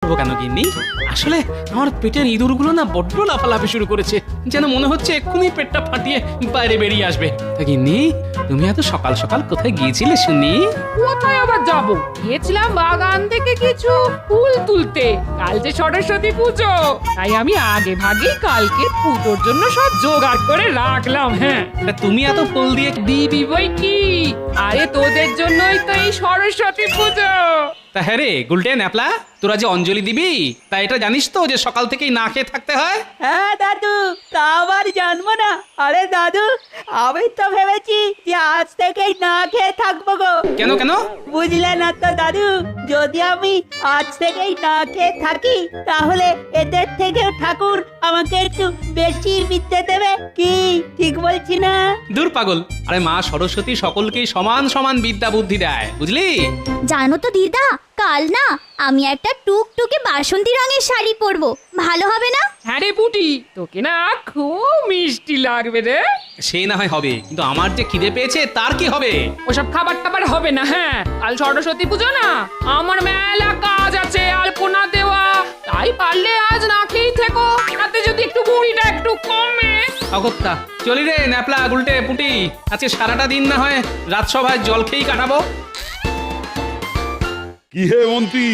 করবো কেন গিন্নি? আসলে আমার পেটের ইঁদুরগুলো না বড্ড লাফালাফি শুরু করেছে, যেন মনে হচ্ছে এক্ষুনি পেটটা ফাটিয়ে বাইরে বেরিয়ে আসবে। তা গিন্নি, তুমি এত সকাল সকাল কোথায় গিয়েছিলে শুনি? কোথায় আবার যাবো, গিয়েছিলাম বাগান থেকে কিছু ফুল তুলতে। কাল যে সরস্বতী পুজো, তাই আমি আগে ভাগে কালকে পুজোর জন্য সব জোগাড় করে রাখলাম। হ্যাঁ, তা তুমি এত ফুল দিয়ে দিবি বই কি, আরে তোদের জন্যই তো এই সরস্বতী পুজো। তা হ্যাঁ রে গুলটে ন্যাপলা, তোরা যে অঞ্জলি দিবি তা এটা জানিস তো যে সকাল থেকেই না খেয়ে থাকতে হয়? হ্যাঁ দাদু, তা আবার জানবো না? আরে দাদু, আমি তো ভেবেছি যে আজ থেকেই না খেয়ে থাকবো গো। কেন কেন? বুঝলে না তো দাদু, যদি আমি আজ থেকেই না খেয়ে থাকি তাহলে এদের থেকে ঠাকুর আমাকে একটু বেশি বিদ্যে দেবে। কি ঠিক বলছি না? দূর পাগল, আরে মা সরস্বতী সকলকেই সমান সমান বিদ্যা বুদ্ধি দেয়, বুঝলি? জানো তো দিদা, কাল না আমি একটা টুকটুকে বাসন্তী রঙের শাড়ি পরবো, ভালো হবে না? হ্যাঁ রে পুটি, তোকে না খুব মিষ্টি লাগবে রে। সে না হয় হবে, কিন্তু আমার যে খিদে পেয়েছে তার কি হবে? ওসব খাবার টাবার হবে না। হ্যাঁ, কাল সরস্বতী পুজো না, আমার মেলা কাজ আছে, আলপনা দেওয়া। তাই পারলে আজ না খেয়েই থেকো, তাতে যদি একটু বুড়িটা একটু কমে। অগত্যা চলি রে ন্যাপলা গুলটে পুটি, আজকে সারাটা দিন না হয় রাজসভায় জল খেয়েই কাটাবো। কি হে মন্ত্রী,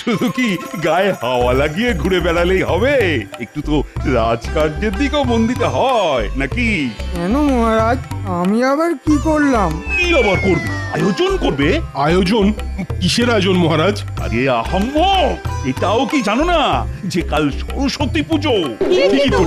শুধু কি গায়ে হাওয়া লাগিয়ে ঘুরে বেড়ালেই হবে? একটু তো রাজকার্যের দিকেও মন দিতে হয় নাকি? কেন মহারাজ, আমি আবার কি করলাম? কি আবার করবে? আয়োজন করবে? আয়োজন? কিসের আয়োজন মহারাজ? আরে আহম্ম, এটাও কি জানো না যে কাল সরস্বতী পুজো?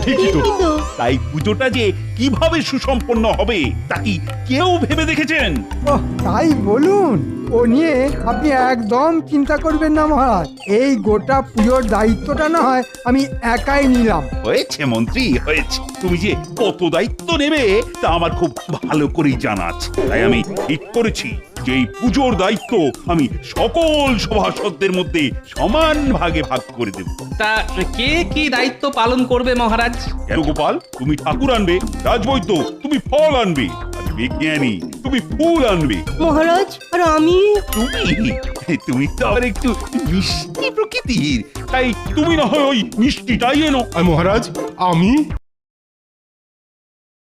ঠিকই তো। তাই পুজোটা যে কিভাবে সুসম্পন্ন হবে তা কি কেউ ভেবে দেখেছেন? ওহ, তাই বলুন। ও নিয়ে আপনি একদম চিন্তা করবেন না মহারাজ, এই গোটা পুজোর দায়িত্বটা না হয় আমি একাই নিলাম। হয়েছে মন্ত্রী, হয়েছে। তুমি যে কত দায়িত্ব নেবে তা আমার খুব ভালো করেই জানা আছে। তাই আমি ঠিক করেছি যে এই পুজোর দায়িত্ব আমি সকল সভাসদদের মধ্যে সমান ভাগে ভাগ করে দেব। তা কে কি দায়িত্ব পালন করবে মহারাজ? কেন গোপাল, তুমি ঠাকুর আনবে, রাজবৈদ্য তুমি ফল আনবে, আর বিজ্ঞানী তুমি ফুল আনবে। মহারাজ, আর আমি? তুমি তো আবার একটু মিষ্টি প্রকৃতির, তাই তুমি না হয় ওই মিষ্টিটাই এনো। আর মহারাজ আমি?